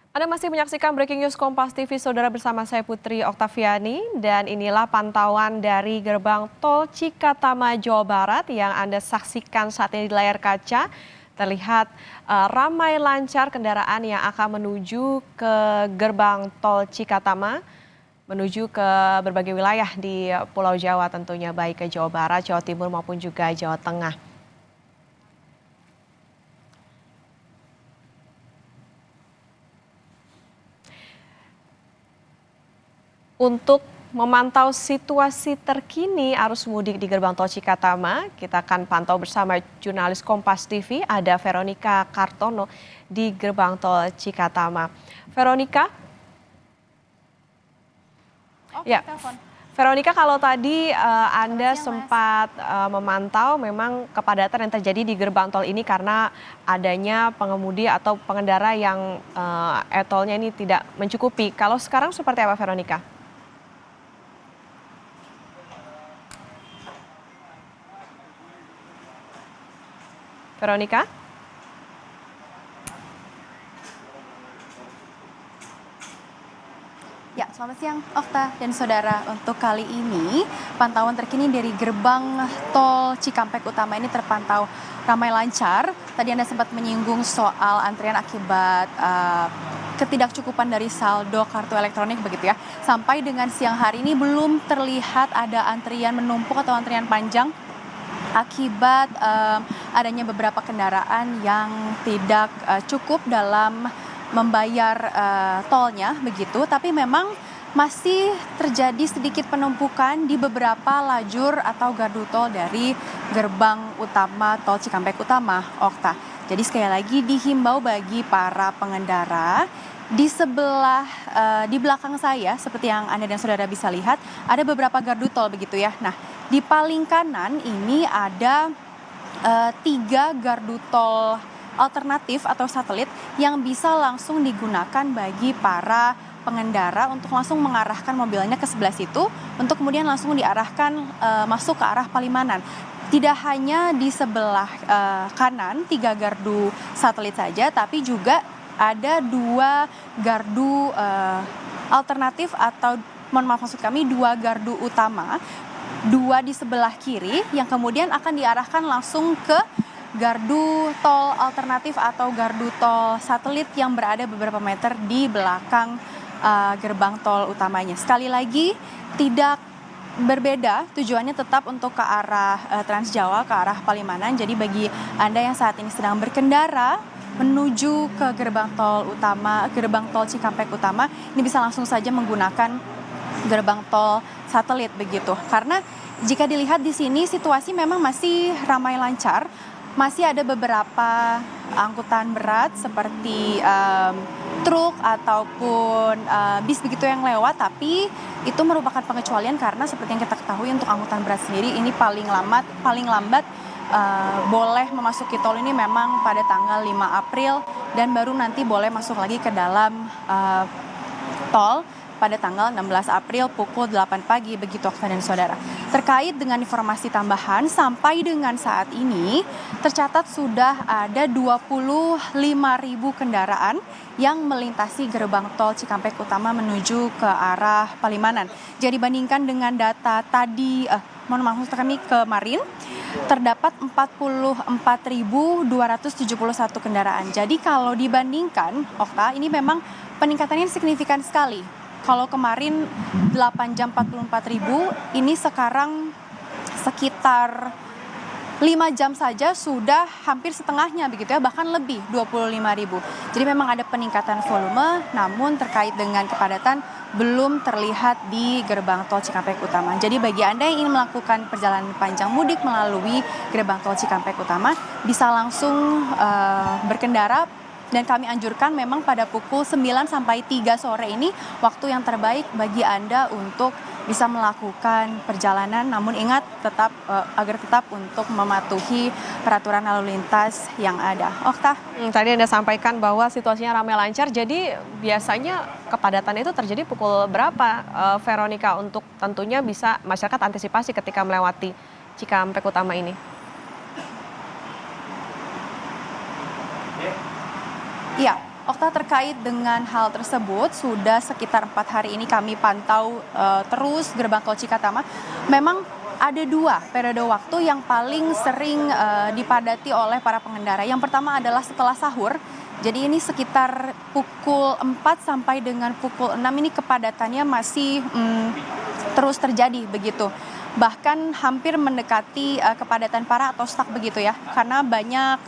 Anda masih menyaksikan Breaking News Kompas TV, Saudara, bersama saya Putri Oktaviani. Dan inilah pantauan dari gerbang tol Cikatama, Jawa Barat yang Anda saksikan saat ini di layar kaca. Terlihat ramai lancar kendaraan yang akan menuju ke gerbang tol Cikatama, menuju ke berbagai wilayah di Pulau Jawa tentunya, baik ke Jawa Barat, Jawa Timur maupun juga Jawa Tengah. Untuk memantau situasi terkini arus mudik di gerbang tol Cikatama, kita akan pantau bersama jurnalis Kompas TV, ada Veronica Kartono di gerbang tol Cikatama. Veronica? Ya, Veronica, kalau tadi Anda sempat memantau memang kepadatan yang terjadi di gerbang tol ini karena adanya pengemudi atau pengendara yang e-tolnya ini tidak mencukupi. Kalau sekarang seperti apa, Veronica? Veronica? Ya, selamat siang Okta dan Saudara. Untuk kali ini, pantauan terkini dari gerbang tol Cikampek Utama ini terpantau ramai lancar. Tadi Anda sempat menyinggung soal antrian akibat ketidakcukupan dari saldo kartu elektronik begitu ya. Sampai dengan siang hari ini belum terlihat ada antrian menumpuk atau antrian panjang akibat adanya beberapa kendaraan yang tidak cukup dalam membayar tolnya begitu, tapi memang masih terjadi sedikit penumpukan di beberapa lajur atau gardu tol dari gerbang utama tol Cikampek Utama, Okta. Jadi sekali lagi dihimbau bagi para pengendara di sebelah di belakang saya, seperti yang Anda dan Saudara bisa lihat, ada beberapa gardu tol begitu ya. Nah, di paling kanan ini ada 3 gardu tol alternatif atau satelit yang bisa langsung digunakan bagi para pengendara untuk langsung mengarahkan mobilnya ke sebelah situ untuk kemudian langsung diarahkan masuk ke arah Palimanan. Tidak hanya di sebelah kanan 3 gardu satelit saja, tapi juga ada 2 gardu alternatif atau mohon maaf maksud kami 2 gardu utama, 2 di sebelah kiri yang kemudian akan diarahkan langsung ke gardu tol alternatif atau gardu tol satelit yang berada beberapa meter di belakang gerbang tol utamanya. Sekali lagi tidak berbeda, tujuannya tetap untuk ke arah Trans Jawa, ke arah Palimanan. Jadi bagi Anda yang saat ini sedang berkendara menuju ke gerbang tol utama, gerbang tol Cikampek Utama, ini bisa langsung saja menggunakan gerbang tol satelit begitu. Karena jika dilihat di sini situasi memang masih ramai lancar. Masih ada beberapa angkutan berat seperti truk ataupun bis begitu yang lewat, tapi itu merupakan pengecualian karena seperti yang kita ketahui untuk angkutan berat sendiri ini paling lambat boleh memasuki tol ini memang pada tanggal 5 April dan baru nanti boleh masuk lagi ke dalam tol pada tanggal 16 April pukul 8 pagi begitu Okta dan Saudara. Terkait dengan informasi tambahan, sampai dengan saat ini tercatat sudah ada 25.000 kendaraan yang melintasi gerbang tol Cikampek Utama menuju ke arah Palimanan. Jadi dibandingkan dengan data tadi, mohon maaf kami kemarin, terdapat 44.271 kendaraan. Jadi kalau dibandingkan, Okta, ini memang peningkatannya signifikan sekali. Kalau kemarin 8 jam 44.000, ini sekarang sekitar 5 jam saja sudah hampir setengahnya begitu ya, bahkan lebih 25.000. Jadi memang ada peningkatan volume, namun terkait dengan kepadatan belum terlihat di gerbang tol Cikampek Utama. Jadi bagi Anda yang ingin melakukan perjalanan panjang mudik melalui gerbang tol Cikampek Utama, bisa langsung berkendara. Dan kami anjurkan memang pada pukul 9 sampai 3 sore ini waktu yang terbaik bagi Anda untuk bisa melakukan perjalanan. Namun ingat agar tetap untuk mematuhi peraturan lalu lintas yang ada. Okta. Tadi Anda sampaikan bahwa situasinya ramai lancar, jadi biasanya kepadatan itu terjadi pukul berapa, Veronica, untuk tentunya bisa masyarakat antisipasi ketika melewati Cikampek Utama ini? Iya, Okta, terkait dengan hal tersebut, sudah sekitar 4 hari ini kami pantau terus gerbang tol Cikatama. Memang ada 2 periode waktu yang paling sering dipadati oleh para pengendara. Yang pertama adalah setelah sahur. Jadi ini sekitar pukul 4 sampai dengan pukul 6 ini kepadatannya masih terus terjadi begitu. Bahkan hampir mendekati kepadatan parah atau stuck begitu ya. Karena banyak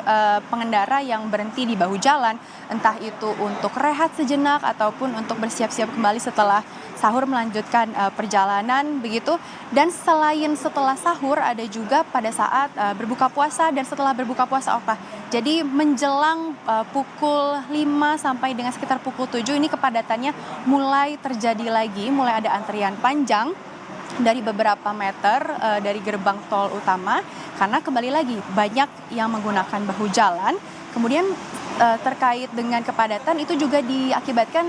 pengendara yang berhenti di bahu jalan, entah itu untuk rehat sejenak ataupun untuk bersiap-siap kembali setelah sahur melanjutkan perjalanan begitu. Dan selain setelah sahur ada juga pada saat berbuka puasa dan setelah berbuka puasa, Okta. Jadi menjelang pukul 5 sampai dengan sekitar pukul 7 ini kepadatannya mulai terjadi lagi, mulai ada antrian panjang dari beberapa meter dari gerbang tol utama, karena kembali lagi banyak yang menggunakan bahu jalan. Kemudian terkait dengan kepadatan itu juga diakibatkan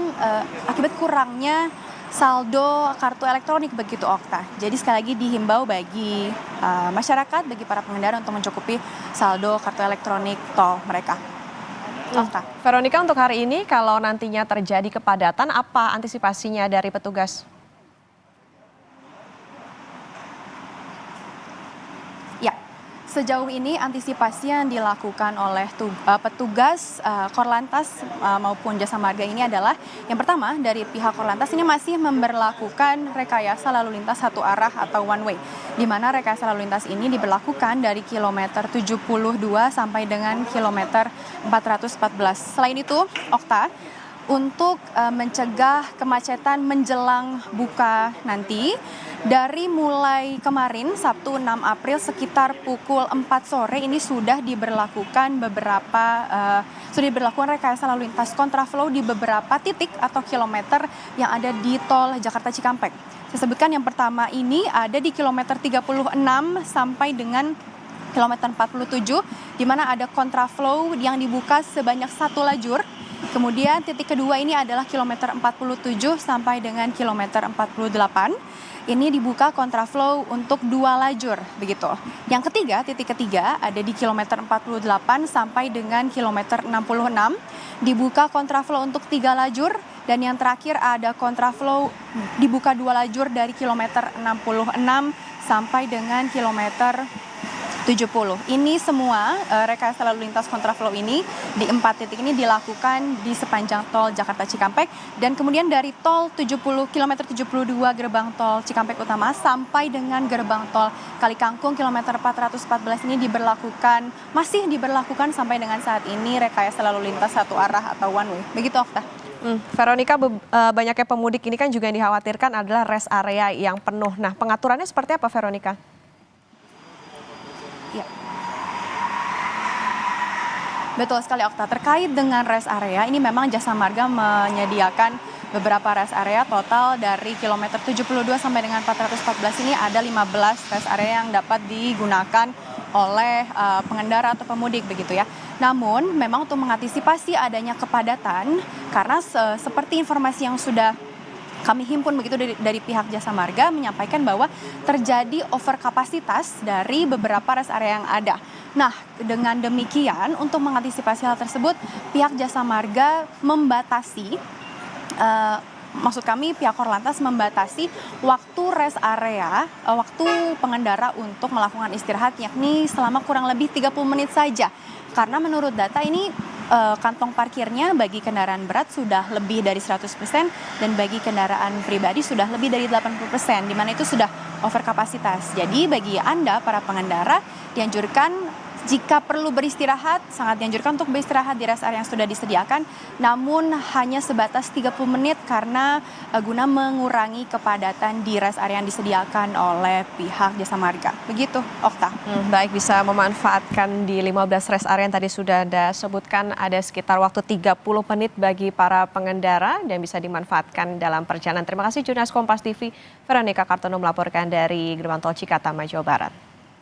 akibat kurangnya saldo kartu elektronik begitu, Okta. Jadi sekali lagi dihimbau bagi masyarakat, bagi para pengendara untuk mencukupi saldo kartu elektronik tol mereka. Okta. Veronica, untuk hari ini kalau nantinya terjadi kepadatan, apa antisipasinya dari petugas? Ya, sejauh ini antisipasi yang dilakukan oleh petugas Korlantas maupun Jasa Marga ini adalah yang pertama dari pihak Korlantas ini masih memberlakukan rekayasa lalu lintas satu arah atau one way, di mana rekayasa lalu lintas ini diberlakukan dari kilometer 72 sampai dengan kilometer 414. Selain itu, Okta, untuk mencegah kemacetan menjelang buka nanti, dari mulai kemarin Sabtu 6 April sekitar pukul 4 sore ini sudah diberlakukan rekayasa lalu lintas kontraflow di beberapa titik atau kilometer yang ada di tol Jakarta Cikampek. Saya sebutkan yang pertama ini ada di kilometer 36 sampai dengan kilometer 47, di mana ada kontraflow yang dibuka sebanyak 1 lajur. Kemudian titik kedua ini adalah kilometer 47 sampai dengan kilometer 48. Ini dibuka kontraflow untuk 2 lajur begitu. Yang ketiga, titik ketiga ada di kilometer 48 sampai dengan kilometer 66. Dibuka kontraflow untuk 3 lajur. Dan yang terakhir ada kontraflow dibuka 2 lajur dari kilometer 66 sampai dengan kilometer 70. Ini semua rekayasa lalu lintas kontraflow ini di 4 titik ini dilakukan di sepanjang tol Jakarta Cikampek, dan kemudian dari tol kilometer 72 gerbang tol Cikampek Utama sampai dengan gerbang tol Kalikangkung kilometer 414 ini masih diberlakukan sampai dengan saat ini rekayasa lalu lintas satu arah atau one way. Begitu, Okta. Veronica, banyaknya pemudik ini kan juga yang dikhawatirkan adalah rest area yang penuh. Nah, pengaturannya seperti apa, Veronica? Ya. Betul sekali, Okta. Terkait dengan rest area, ini memang Jasa Marga menyediakan beberapa rest area. Total dari kilometer 72 sampai dengan 414 ini ada 15 rest area yang dapat digunakan oleh pengendara atau pemudik begitu ya. Namun memang untuk mengantisipasi adanya kepadatan, karena seperti informasi yang sudah kami himpun begitu dari pihak Jasa Marga menyampaikan bahwa terjadi overkapasitas dari beberapa rest area yang ada. Nah, dengan demikian untuk mengantisipasi hal tersebut, pihak Jasa Marga membatasi, maksud kami pihak Korlantas membatasi waktu rest area, waktu pengendara untuk melakukan istirahat, yakni selama kurang lebih 30 menit saja. Karena menurut data ini kantong parkirnya bagi kendaraan berat sudah lebih dari 100% dan bagi kendaraan pribadi sudah lebih dari 80%, di mana itu sudah overkapasitas. Jadi bagi Anda para pengendara dianjurkan jika perlu beristirahat, sangat dianjurkan untuk beristirahat di rest area yang sudah disediakan, namun hanya sebatas 30 menit karena guna mengurangi kepadatan di rest area yang disediakan oleh pihak Jasa Marga. Begitu, Okta. Baik, bisa memanfaatkan di 15 rest area yang tadi sudah Anda sebutkan, ada sekitar waktu 30 menit bagi para pengendara dan bisa dimanfaatkan dalam perjalanan. Terima kasih jurnalis Kompas TV, Veronica Kartono melaporkan dari Gerbang Tol Cikatama, Jawa Barat.